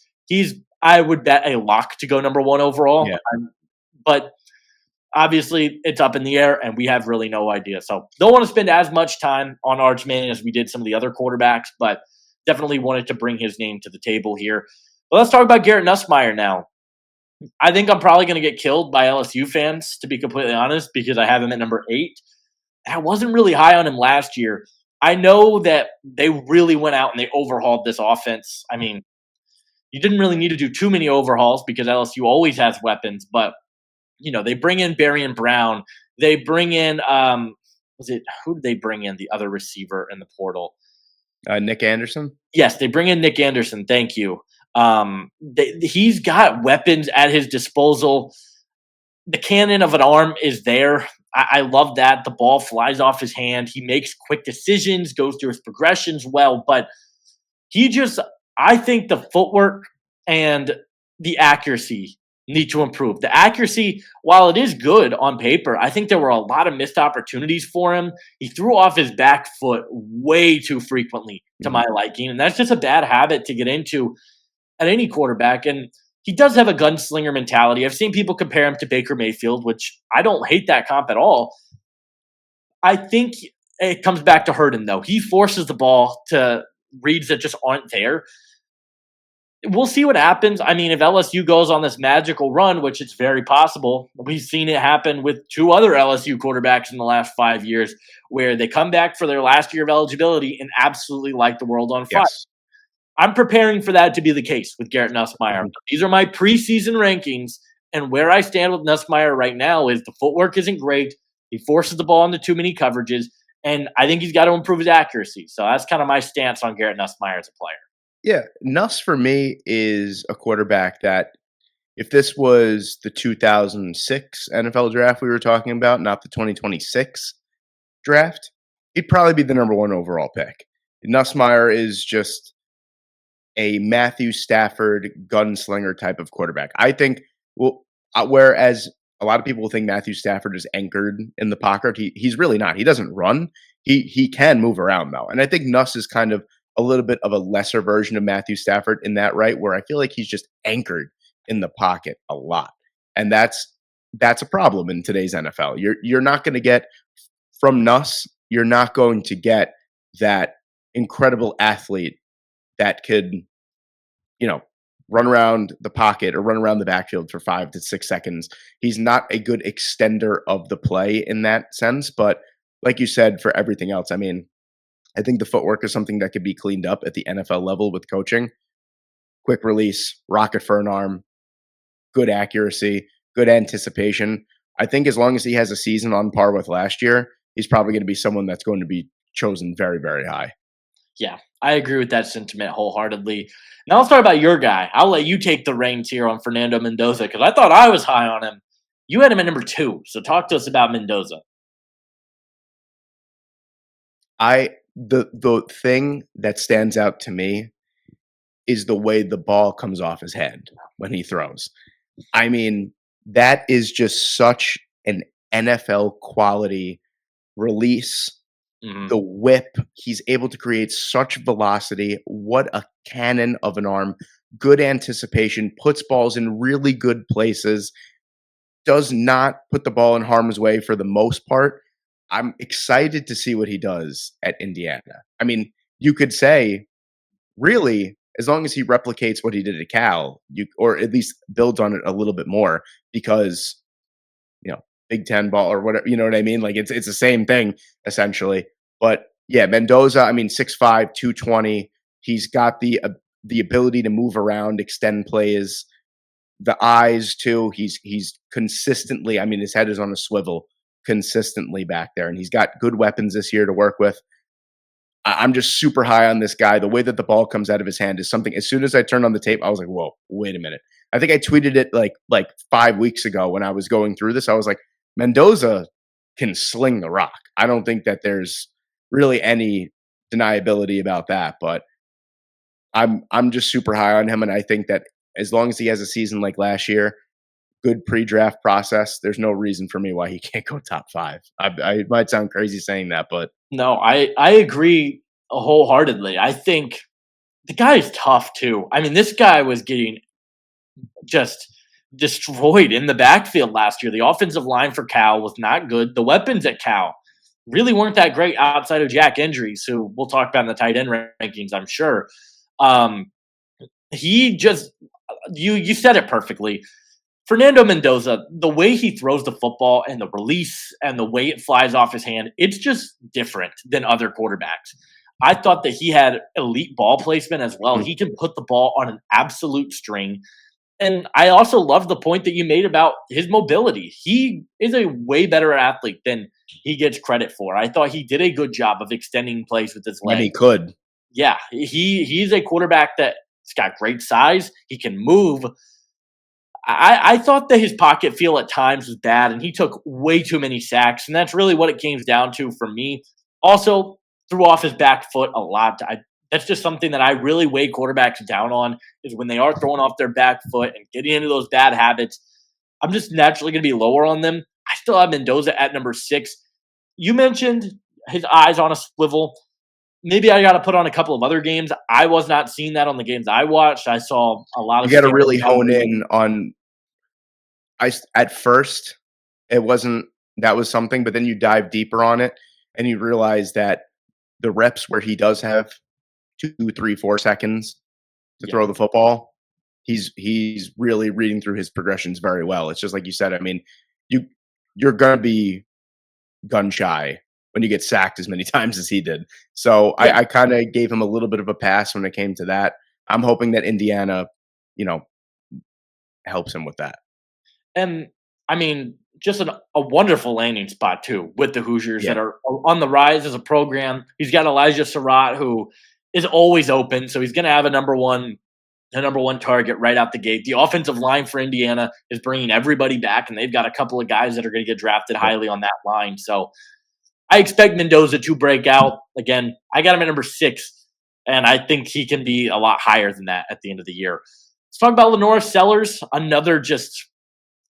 I would bet a lock to go number one overall. Yeah. But obviously, it's up in the air, and we have really no idea. So, don't want to spend as much time on Arch Manning as we did some of the other quarterbacks, but definitely wanted to bring his name to the table here. But let's talk about Garrett Nussmeier now. I think I'm probably going to get killed by LSU fans, to be completely honest, because I have him at number 8. And I wasn't really high on him last year. I know that they really went out and they overhauled this offense. I mean, you didn't really need to do too many overhauls because LSU always has weapons, but they bring in Barry Brown. They bring in who did they bring in? The other receiver in the portal. Nick Anderson? Yes, they bring in Nick Anderson. Thank you. He's got weapons at his disposal. The cannon of an arm is there. I love that. The ball flies off his hand. He makes quick decisions, goes through his progressions well, but I think the footwork and the accuracy need to improve. The accuracy, while it is good on paper, I think there were a lot of missed opportunities for him. He threw off his back foot way too frequently to my liking, and that's just a bad habit to get into at any quarterback. And he does have a gunslinger mentality. I've seen people compare him to Baker Mayfield, which I don't hate that comp at all. I think it comes back to hurt him, though. He forces the ball to reads that just aren't there. We'll see what happens. I mean, if LSU goes on this magical run, which it's very possible, we've seen it happen with 2 other LSU quarterbacks in the last 5 years, where they come back for their last year of eligibility and absolutely light the world on fire. Yes. I'm preparing for that to be the case with Garrett Nussmeier. These are my preseason rankings, and where I stand with Nussmeier right now is the footwork isn't great. He forces the ball into too many coverages, and I think he's got to improve his accuracy. So that's kind of my stance on Garrett Nussmeier as a player. Yeah, Nuss for me is a quarterback that if this was the 2006 NFL draft we were talking about, not the 2026 draft, he'd probably be the number 1 overall pick. Nussmeier is just a Matthew Stafford gunslinger type of quarterback. I think, whereas a lot of people think Matthew Stafford is anchored in the pocket, he's really not. He doesn't run. He can move around, though. And I think Nuss is kind of a little bit of a lesser version of Matthew Stafford in that, right, where I feel like he's just anchored in the pocket a lot. And that's a problem in today's NFL. You're not going to get from Nuss, you're not going to get that incredible athlete that could, run around the pocket or run around the backfield for 5 to 6 seconds. He's not a good extender of the play in that sense. But like you said, for everything else, I mean, I think the footwork is something that could be cleaned up at the NFL level with coaching. Quick release, rocket for an arm, good accuracy, good anticipation. I think as long as he has a season on par with last year, he's probably going to be someone that's going to be chosen very, very high. Yeah, I agree with that sentiment wholeheartedly. Now let's talk about your guy. I'll let you take the reins here on Fernando Mendoza because I thought I was high on him. You had him at number 2, so talk to us about Mendoza. The thing that stands out to me is the way the ball comes off his hand when he throws. I mean, that is just such an NFL quality release. Mm-hmm. The whip, he's able to create such velocity. What a cannon of an arm. Good anticipation, puts balls in really good places, does not put the ball in harm's way for the most part. I'm excited to see what he does at Indiana. I mean, you could say, really, as long as he replicates what he did at Cal, or at least builds on it a little bit more, because Big Ten ball or whatever, you know what I mean? Like it's the same thing essentially. But yeah, Mendoza, I mean 6'5", 220. He's got the ability to move around, extend plays, the eyes too. He's consistently, I mean, his head is on a swivel consistently back there, and he's got good weapons this year to work with. I'm just super high on this guy. The way that the ball comes out of his hand is something. As soon as I turned on the tape, I was like, "Whoa, wait a minute!" I think I tweeted it like 5 weeks ago when I was going through this. I was like, "Mendoza can sling the rock." I don't think that there's really any deniability about that. But I'm just super high on him, and I think that as long as he has a season like last year, good pre-draft process, there's no reason for me why he can't go top five. I might sound crazy saying that, but No, I agree wholeheartedly. I think the guy is tough too. I mean, this guy was getting just destroyed in the backfield last year. The offensive line for Cal was not good. The weapons at Cal really weren't that great outside of Jack Injuries, who we'll talk about in the tight end rankings, I'm sure. Um, he just you said it perfectly. Fernando Mendoza, the way he throws the football and the release and the way it flies off his hand, it's just different than other quarterbacks. I thought that he had elite ball placement as well. He can put the ball on an absolute string. And I also love the point that you made about his mobility. He is a way better athlete than he gets credit for. I thought he did a good job of extending plays with his when he legs. could. Yeah, he's a quarterback that's got great size. He can move. I thought that his pocket feel at times was bad, and he took way too many sacks, and that's really what it came down to for me. Also, threw off his back foot a lot. That's just something that I really weigh quarterbacks down on, is when they are throwing off their back foot and getting into those bad habits. I'm just naturally going to be lower on them. I still have Mendoza at number 6. You mentioned his eyes on a swivel. Maybe I got to put on a couple of other games. I was not seeing that on the games I watched. I saw a lot You of got to Stanford really hone numbers. in on. At first it wasn't that was something, but then you dive deeper on it and you realize that the reps where he does have 2, 3, 4 seconds to Yeah. throw the football, he's really reading through his progressions very well. It's just like you said. I mean, you're gonna be gun shy when you get sacked as many times as he did. So Yeah. I kind of gave him a little bit of a pass when it came to that. I'm hoping that Indiana, you know, helps him with that. And I mean, just a wonderful landing spot too with the Hoosiers Yeah. that are on the rise as a program. He's got Elijah Surratt, who is always open, so he's going to have a number one target right out the gate. The offensive line for Indiana is bringing everybody back, and they've got a couple of guys that are going to get drafted highly on that line. So I expect Mendoza to break out again. I got him at number 6, and I think he can be a lot higher than that at the end of the year. Let's talk about Lenora Sellers, another just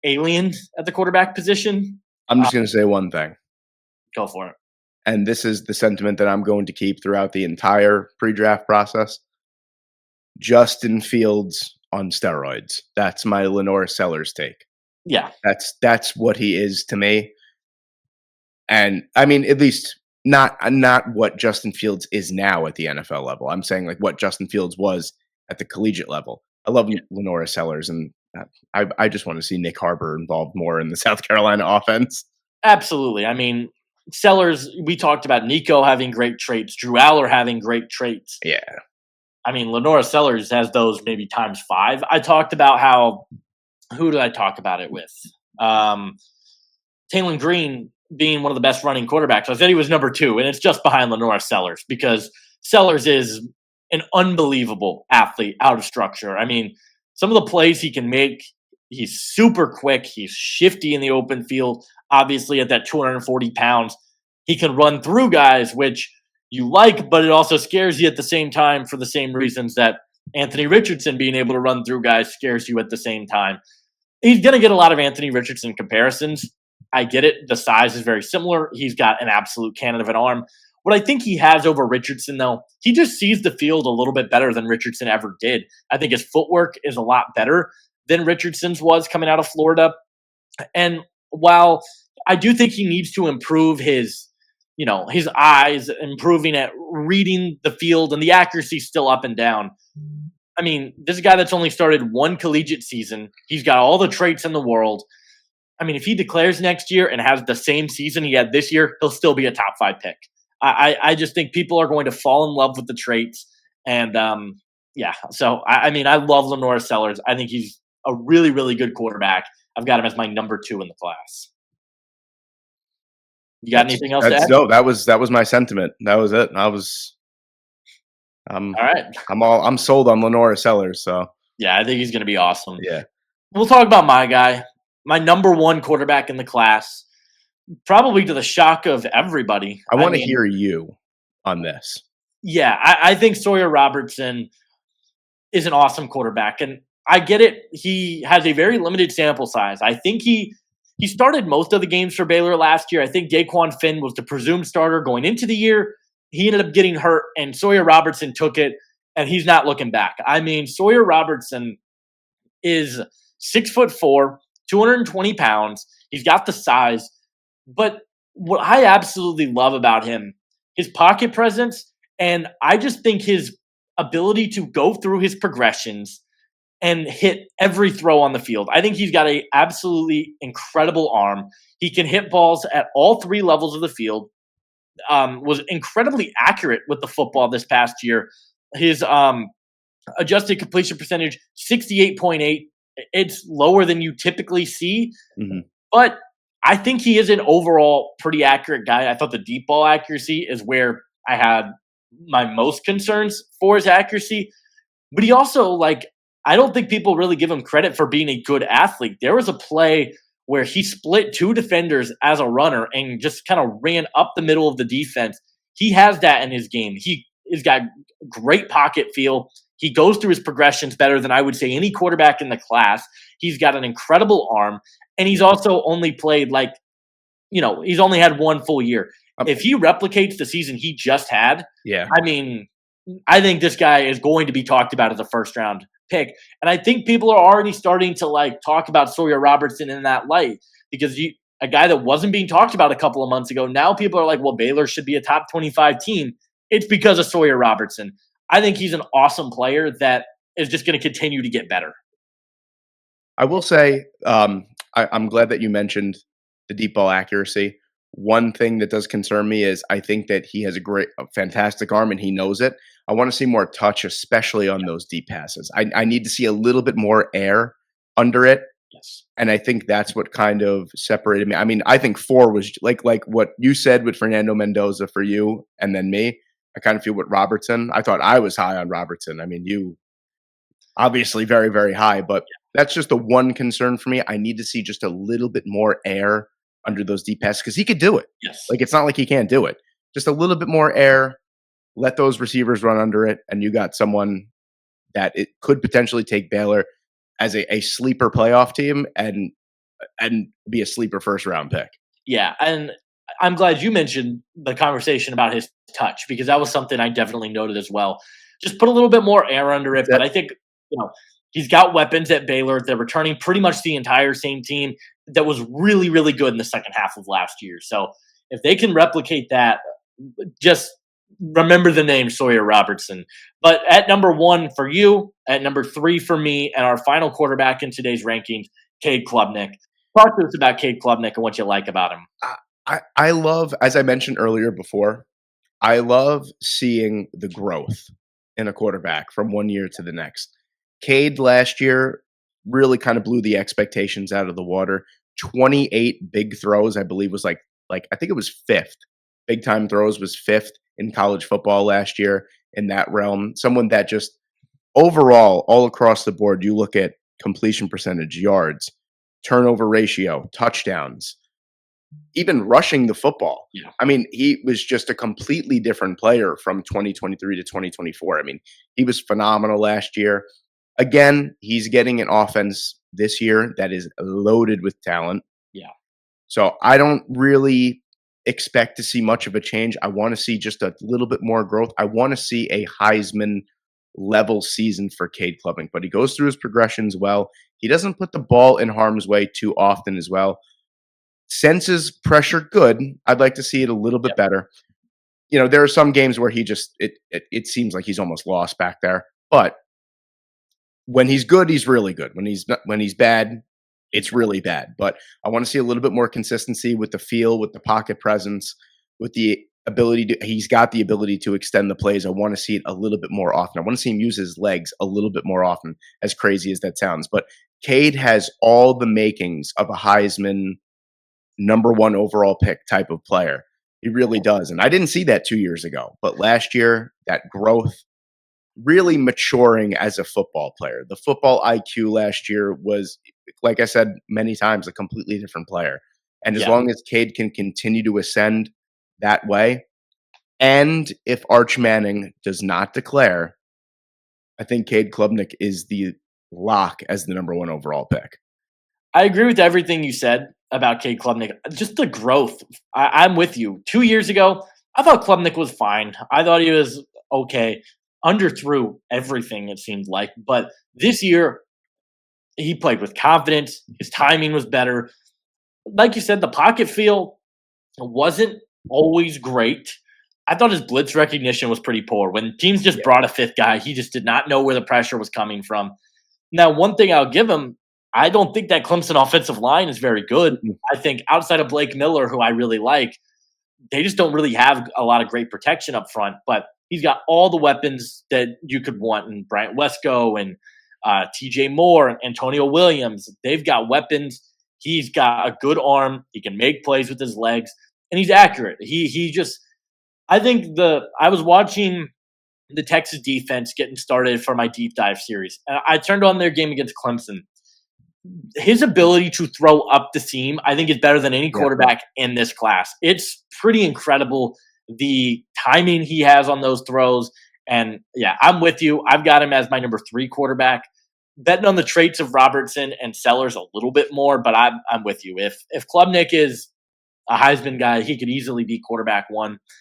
alien at the quarterback position. I'm just gonna say one thing. Go for it. And this is the sentiment that I'm going to keep throughout the entire pre-draft process. Justin Fields on steroids. That's my Lenore Sellers take. Yeah. That's what he is to me. And I mean, at least not what Justin Fields is now at the NFL level. I'm saying like what Justin Fields was at the collegiate level. I love Lenora Sellers, and I just want to see Nick Harbor involved more in the South Carolina offense. Absolutely. I mean, Sellers, we talked about Nico having great traits, Drew Aller having great traits. Yeah. I mean, Lenora Sellers has those maybe times 5. I talked about how, who did I talk about it with? Taylon Green being one of the best running quarterbacks. I said he was number 2, and it's just behind Lenora Sellers, because Sellers is an unbelievable athlete out of structure. I mean, some of the plays he can make, he's super quick. He's shifty in the open field. Obviously, at that 240 pounds, he can run through guys, which you like, but it also scares you at the same time for the same reasons that Anthony Richardson being able to run through guys scares you at the same time. He's going to get a lot of Anthony Richardson comparisons. I get it. The size is very similar. He's got an absolute cannon of an arm. What I think he has over Richardson, though, he just sees the field a little bit better than Richardson ever did. I think his footwork is a lot better than Richardson's was coming out of Florida. And while I do think he needs to improve his eyes, improving at reading the field, and the accuracy still up and down, I mean, this is a guy that's only started one collegiate season. He's got all the traits in the world. I mean, if he declares next year and has the same season he had this year, he'll still be a top 5 pick. I just think people are going to fall in love with the traits. And yeah, so I mean, I love Lenora Sellers. I think he's a really, really good quarterback. I've got him as my number 2 in the class. You got anything else to That's add? no, that was my sentiment. That was it. All right. I'm sold on Lenora Sellers, so Yeah, I think he's going to be awesome. yeah. We'll talk about my guy, my number 1 quarterback in the class, probably to the shock of everybody. I want to mean, hear you on this. yeah, I think Sawyer Robertson is an awesome quarterback, and I get it. He has a very limited sample size. I think he started most of the games for Baylor last year. I think Daquan Finn was the presumed starter going into the year. He ended up getting hurt, and Sawyer Robertson took it, and he's not looking back. I mean, Sawyer Robertson is 6'4", 220 pounds. He's got the size, but what I absolutely love about him, his pocket presence, and I just think his ability to go through his progressions and hit every throw on the field. I think he's got a absolutely incredible arm. He can hit balls at all 3 levels of the field. Was incredibly accurate with the football this past year. His adjusted completion percentage 68.8. It's lower than you typically see, but I think he is an overall pretty accurate guy. I thought the deep ball accuracy is where I had my most concerns for his accuracy, but he also, like, I don't think people really give him credit for being a good athlete. There was a play where he split 2 defenders as a runner and just kind of ran up the middle of the defense. He has that in his game. He has got great pocket feel. He goes through his progressions better than I would say any quarterback in the class. He's got an incredible arm, and he's also only played he's only had 1 full year. If he replicates the season he just had, Yeah. I mean, I think this guy is going to be talked about as a first-round pick. And I think people are already starting to talk about Sawyer Robertson in that light, because a guy that wasn't being talked about a couple of months ago, now people are like, well, Baylor should be a top 25 team. It's because of Sawyer Robertson. I think he's an awesome player that is just going to continue to get better. I will say, I'm glad that you mentioned the deep ball accuracy. One thing that does concern me is I think that he has a fantastic arm and he knows it. I want to see more touch, especially on those deep passes. I need to see a little bit more air under it. Yes. And I think that's what kind of separated me. I mean, I think 4 was like what you said with Fernando Mendoza for you and then me. I kind of feel with Robertson. I thought I was high on Robertson. I mean, you obviously very, very high, but that's just the one concern for me. I need to see just a little bit more air under those deep passes because he could do it. Yes. Like, it's not like he can't do it. Just a little bit more air, let those receivers run under it, and you got someone that it could potentially take Baylor as a sleeper playoff team and be a sleeper first round pick. Yeah, and I'm glad you mentioned the conversation about his touch, because that was something I definitely noted as well. Just put a little bit more air under it, but I think he's got weapons at Baylor. They're returning pretty much the entire same team that was really, really good in the second half of last year. So if they can replicate that, just remember the name Sawyer Robertson. But at number 1 for you, at number 3 for me, and our final quarterback in today's rankings, Cade Klubnik. Talk to us about Cade Klubnik and what you like about him. I love, as I mentioned earlier before, I love seeing the growth in a quarterback from one year to the next. Cade last year really kind of blew the expectations out of the water. 28 big throws, I believe, was like I think it was 5th. Big time throws was 5th in college football last year in that realm. Someone that just overall, all across the board, you look at completion percentage, yards, turnover ratio, touchdowns, even rushing the football. Yeah. I mean, he was just a completely different player from 2023 to 2024. I mean, he was phenomenal last year. Again, he's getting an offense this year that is loaded with talent. Yeah. So I don't really expect to see much of a change. I want to see just a little bit more growth. I want to see a Heisman level season for Cade Klubnik, but he goes through his progressions well. He doesn't put the ball in harm's way too often as well. Senses pressure good. I'd like to see it a little bit better. There are some games where he just it seems like he's almost lost back there. But when he's good, he's really good. When he's bad, it's really bad. But I want to see a little bit more consistency with the feel, with the pocket presence, with the ability to. He's got the ability to extend the plays. I want to see it a little bit more often. I want to see him use his legs a little bit more often. As crazy as that sounds, but Cade has all the makings of a Heisman number one overall pick type of player. He really does. And I didn't see that 2 years ago. But last year, that growth, really maturing as a football player. The football IQ last year was, like I said many times, a completely different player. And as Yeah. long as Cade can continue to ascend that way, and if Arch Manning does not declare, I think Cade Klubnik is the lock as the number one overall pick. I agree with everything you said about Cade Klubnik. Just the growth. I'm with you. 2 years ago, I thought Klubnik was fine. I thought he was okay. Underthrew everything, it seemed like. But this year, he played with confidence. His timing was better. Like you said, the pocket feel wasn't always great. I thought his blitz recognition was pretty poor. When teams just Yeah. brought a fifth guy, he just did not know where the pressure was coming from. Now, one thing I'll give him, I don't think that Clemson offensive line is very good. Mhm. I think outside of Blake Miller, who I really like, they just don't really have a lot of great protection up front. But he's got all the weapons that you could want in Bryant Wesco and TJ Moore and Antonio Williams. They've got weapons. He's got a good arm. He can make plays with his legs, and he's accurate. He just I think I was watching the Texas defense getting started for my deep dive series. And I turned on their game against Clemson. His ability to throw up the seam, I think, is better than any Yeah. quarterback in this class. It's pretty incredible the timing he has on those throws. And yeah, I'm with you. I've got him as my number 3 quarterback. Betting on the traits of Robertson and Sellers a little bit more, but I'm with you. If Klubnik is a Heisman guy, he could easily be quarterback 1.